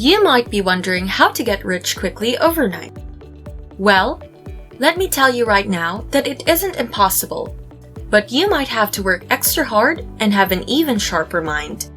You might be wondering how to get rich quickly overnight. Well, let me tell you right now that it isn't impossible, but you might have to work extra hard and have an even sharper mind.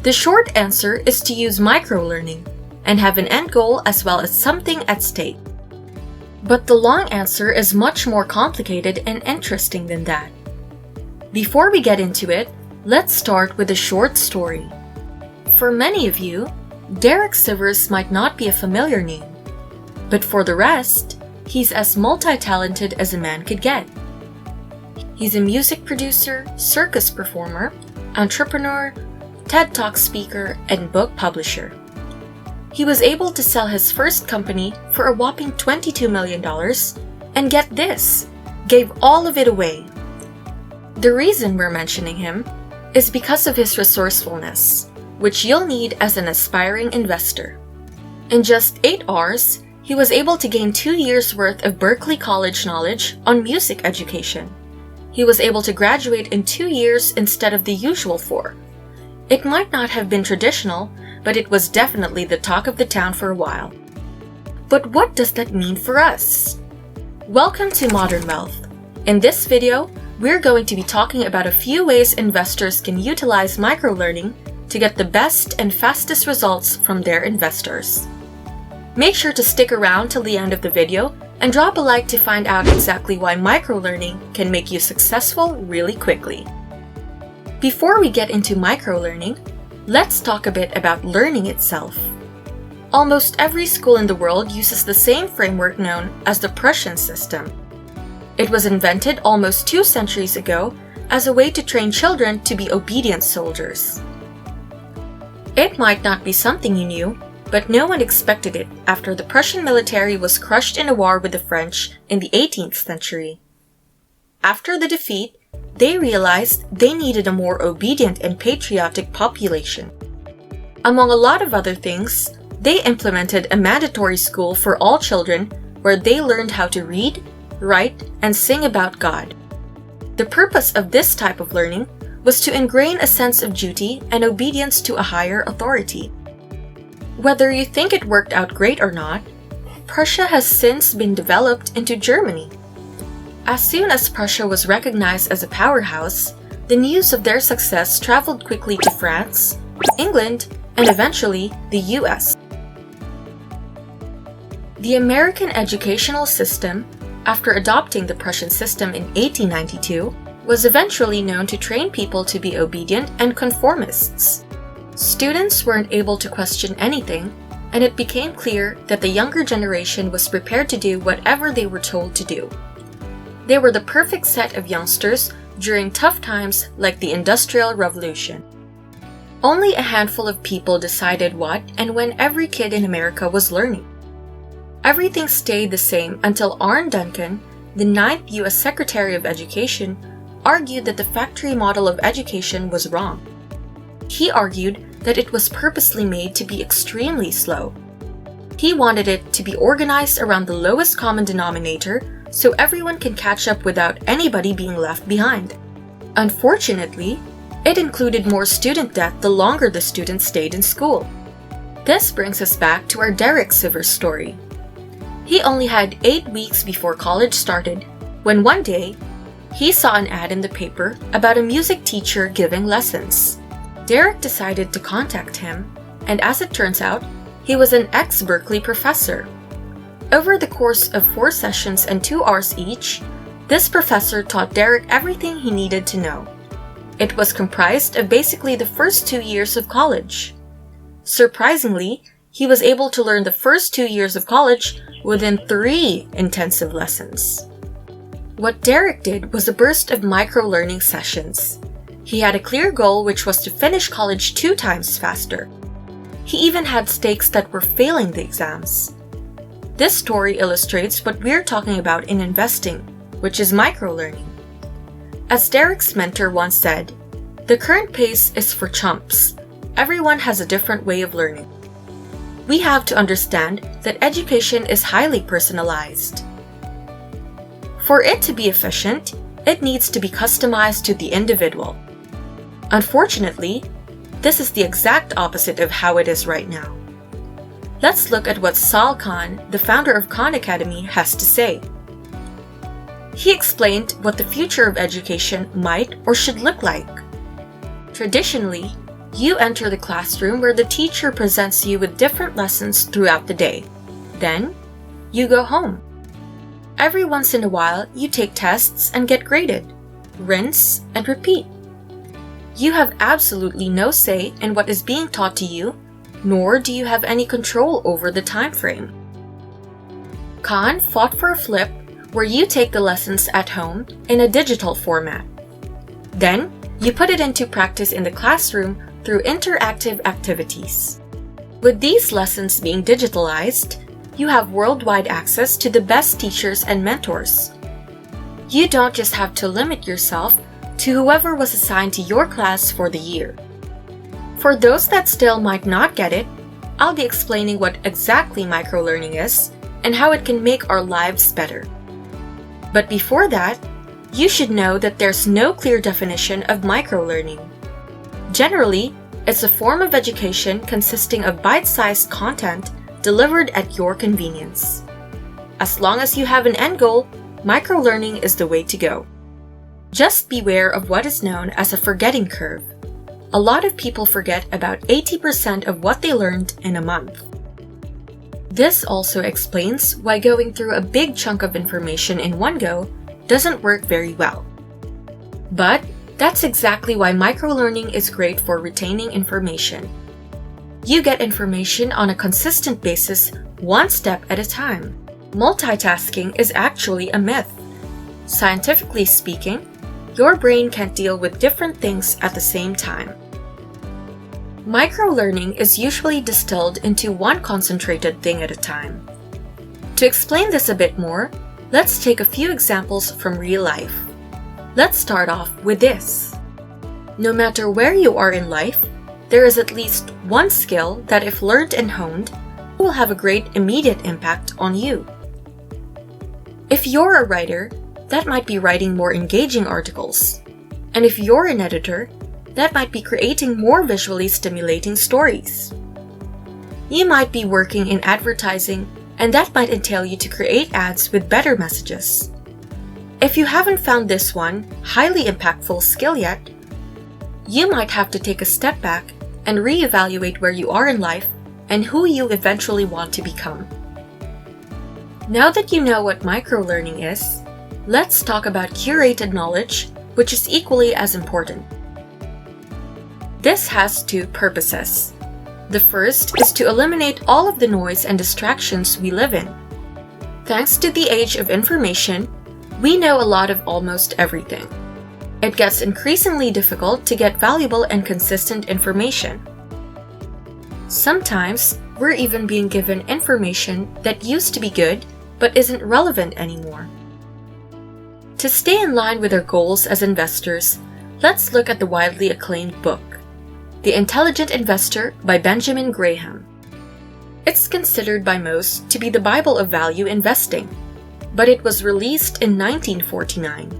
The short answer is to use microlearning and have an end goal as well as something at stake. But the long answer is much more complicated and interesting than that. Before we get into it, let's start with a short story. For many of you, Derek Sivers might not be a familiar name, but for the rest, he's as multi-talented as a man could get. He's a music producer, circus performer, entrepreneur, TED Talk speaker, and book publisher. He was able to sell his first company for a whopping $22 million, and get this, gave all of it away. The reason we're mentioning him is because of his resourcefulness, which you'll need as an aspiring investor. In just 8 hours, he was able to gain 2 years' worth of Berklee College knowledge on music education. He was able to graduate in 2 years instead of the usual 4. It might not have been traditional, but it was definitely the talk of the town for a while. But what does that mean for us? Welcome to Modern Wealth. In this video, we're going to be talking about a few ways investors can utilize microlearning to get the best and fastest results from their investors. Make sure to stick around till the end of the video and drop a like to find out exactly why microlearning can make you successful really quickly. Before we get into microlearning, let's talk a bit about learning itself. Almost every school in the world uses the same framework known as the Prussian system. It was invented almost 2 centuries ago as a way to train children to be obedient soldiers. It might not be something you knew, but no one expected it after the Prussian military was crushed in a war with the French in the 18th century. After the defeat, they realized they needed a more obedient and patriotic population. Among a lot of other things, they implemented a mandatory school for all children where they learned how to read, write, and sing about God. The purpose of this type of learning was to ingrain a sense of duty and obedience to a higher authority. Whether you think it worked out great or not, Prussia has since been developed into Germany. As soon as Prussia was recognized as a powerhouse, the news of their success traveled quickly to France, England, and eventually the US. The American educational system, after adopting the Prussian system in 1892, was eventually known to train people to be obedient and conformists. Students weren't able to question anything, and it became clear that the younger generation was prepared to do whatever they were told to do. They were the perfect set of youngsters during tough times like the Industrial Revolution. Only a handful of people decided what and when every kid in America was learning. Everything stayed the same until Arne Duncan, the 9th U.S. Secretary of Education, argued that the factory model of education was wrong. He argued that it was purposely made to be extremely slow. He wanted it to be organized around the lowest common denominator so everyone can catch up without anybody being left behind. Unfortunately, it included more student death the longer the students stayed in school. This brings us back to our Derek Sivers story. He only had 8 weeks before college started when one day, he saw an ad in the paper about a music teacher giving lessons. Derek decided to contact him, and as it turns out, he was an ex-Berklee professor. Over the course of 4 sessions and 2 hours each, this professor taught Derek everything he needed to know. It was comprised of basically the first 2 years of college. Surprisingly, he was able to learn the first 2 years of college within 3 intensive lessons. What Derek did was a burst of micro-learning sessions. He had a clear goal, which was to finish college 2 times faster. He even had stakes that were failing the exams. This story illustrates what we're talking about in investing, which is micro-learning. As Derek's mentor once said, "The current pace is for chumps. Everyone has a different way of learning." We have to understand that education is highly personalized. For it to be efficient, it needs to be customized to the individual. Unfortunately, this is the exact opposite of how it is right now. Let's look at what Sal Khan, the founder of Khan Academy, has to say. He explained what the future of education might or should look like. Traditionally, you enter the classroom where the teacher presents you with different lessons throughout the day. Then, you go home. Every once in a while, you take tests and get graded. Rinse and repeat. You have absolutely no say in what is being taught to you, nor do you have any control over the time frame. Khan fought for a flip where you take the lessons at home in a digital format. Then, you put it into practice in the classroom through interactive activities. With these lessons being digitalized, you have worldwide access to the best teachers and mentors. You don't just have to limit yourself to whoever was assigned to your class for the year. For those that still might not get it, I'll be explaining what exactly microlearning is and how it can make our lives better. But before that, you should know that there's no clear definition of microlearning. Generally, it's a form of education consisting of bite-sized content delivered at your convenience. As long as you have an end goal, microlearning is the way to go. Just beware of what is known as a forgetting curve. A lot of people forget about 80% of what they learned in a month. This also explains why going through a big chunk of information in one go doesn't work very well. But that's exactly why microlearning is great for retaining information. You get information on a consistent basis, one step at a time. Multitasking is actually a myth. Scientifically speaking, your brain can't deal with different things at the same time. Microlearning is usually distilled into one concentrated thing at a time. To explain this a bit more, let's take a few examples from real life. Let's start off with this. No matter where you are in life, there is at least one skill that, if learned and honed, will have a great immediate impact on you. If you're a writer, that might be writing more engaging articles. And if you're an editor, that might be creating more visually stimulating stories. You might be working in advertising, and that might entail you to create ads with better messages. If you haven't found this one highly impactful skill yet, you might have to take a step back and reevaluate where you are in life and who you eventually want to become. Now that you know what microlearning is, let's talk about curated knowledge, which is equally as important. This has two purposes. The first is to eliminate all of the noise and distractions we live in. Thanks to the age of information, we know a lot of almost everything. It gets increasingly difficult to get valuable and consistent information. Sometimes, we're even being given information that used to be good but isn't relevant anymore. To stay in line with our goals as investors, let's look at the widely acclaimed book, The Intelligent Investor by Benjamin Graham. It's considered by most to be the Bible of value investing, but it was released in 1949.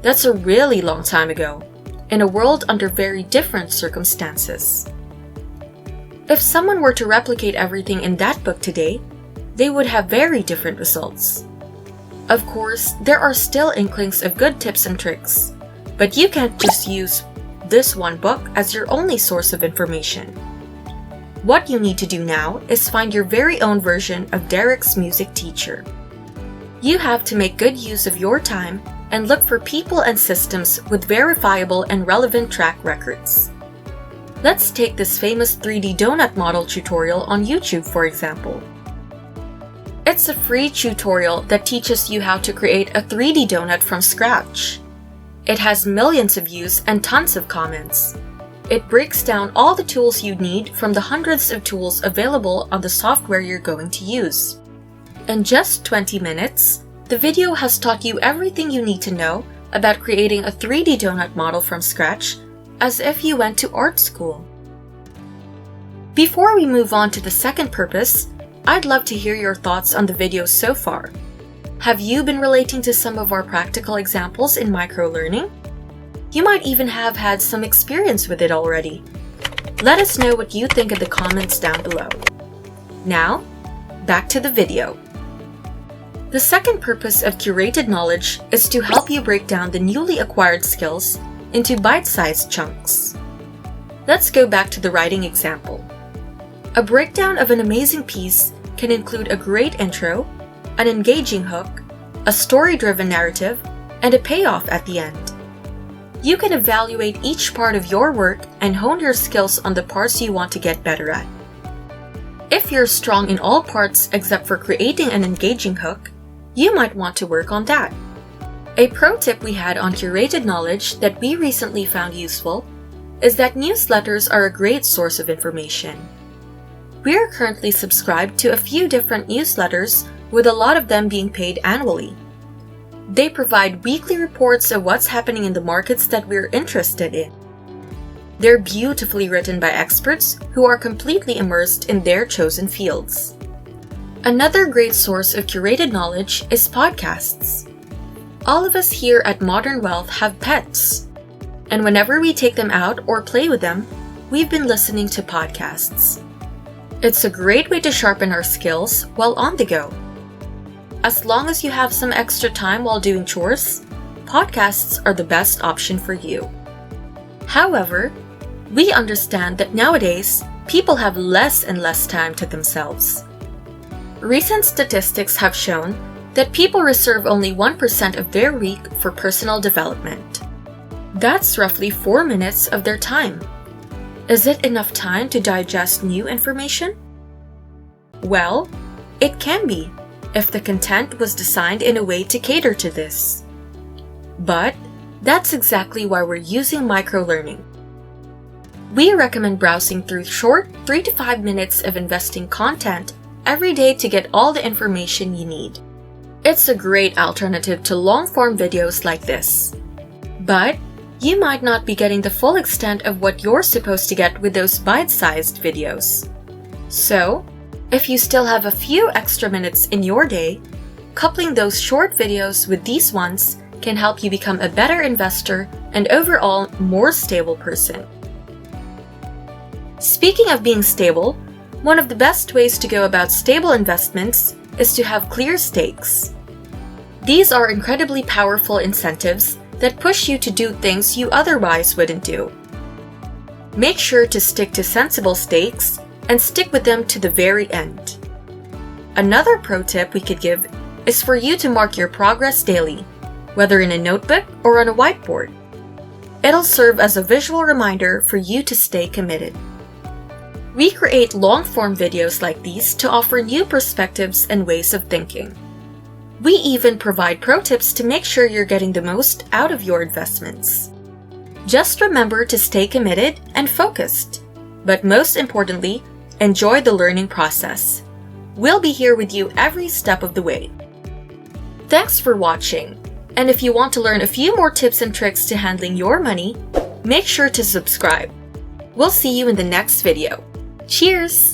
That's a really long time ago, in a world under very different circumstances. If someone were to replicate everything in that book today, they would have very different results. Of course, there are still inklings of good tips and tricks, but you can't just use this one book as your only source of information. What you need to do now is find your very own version of Derek's music teacher. You have to make good use of your time and look for people and systems with verifiable and relevant track records. Let's take this famous 3D donut model tutorial on YouTube, for example. It's a free tutorial that teaches you how to create a 3D donut from scratch. It has millions of views and tons of comments. It breaks down all the tools you need from the hundreds of tools available on the software you're going to use. In just 20 minutes, the video has taught you everything you need to know about creating a 3D donut model from scratch, as if you went to art school. Before we move on to the second purpose, I'd love to hear your thoughts on the video so far. Have you been relating to some of our practical examples in microlearning? You might even have had some experience with it already. Let us know what you think in the comments down below. Now, back to the video. The second purpose of curated knowledge is to help you break down the newly acquired skills into bite-sized chunks. Let's go back to the writing example. A breakdown of an amazing piece can include a great intro, an engaging hook, a story-driven narrative, and a payoff at the end. You can evaluate each part of your work and hone your skills on the parts you want to get better at. If you're strong in all parts except for creating an engaging hook, you might want to work on that. A pro tip we had on curated knowledge that we recently found useful is that newsletters are a great source of information. We are currently subscribed to a few different newsletters, with a lot of them being paid annually. They provide weekly reports of what's happening in the markets that we're interested in. They're beautifully written by experts who are completely immersed in their chosen fields. Another great source of curated knowledge is podcasts. All of us here at Modern Wealth have pets, and whenever we take them out or play with them, we've been listening to podcasts. It's a great way to sharpen our skills while on the go. As long as you have some extra time while doing chores, podcasts are the best option for you. However, we understand that nowadays, people have less and less time to themselves. Recent statistics have shown that people reserve only 1% of their week for personal development. That's roughly 4 minutes of their time. Is it enough time to digest new information? Well, it can be, if the content was designed in a way to cater to this. But that's exactly why we're using microlearning. We recommend browsing through short 3 to 5 minutes of investing content every day to get all the information you need. It's a great alternative to long-form videos like this. But you might not be getting the full extent of what you're supposed to get with those bite-sized videos. So, if you still have a few extra minutes in your day, coupling those short videos with these ones can help you become a better investor and overall more stable person. Speaking of being stable, one of the best ways to go about stable investments is to have clear stakes. These are incredibly powerful incentives that push you to do things you otherwise wouldn't do. Make sure to stick to sensible stakes and stick with them to the very end. Another pro tip we could give is for you to mark your progress daily, whether in a notebook or on a whiteboard. It'll serve as a visual reminder for you to stay committed. We create long-form videos like these to offer new perspectives and ways of thinking. We even provide pro tips to make sure you're getting the most out of your investments. Just remember to stay committed and focused, but most importantly, enjoy the learning process. We'll be here with you every step of the way. Thanks for watching, and if you want to learn a few more tips and tricks to handling your money, make sure to subscribe. We'll see you in the next video. Cheers!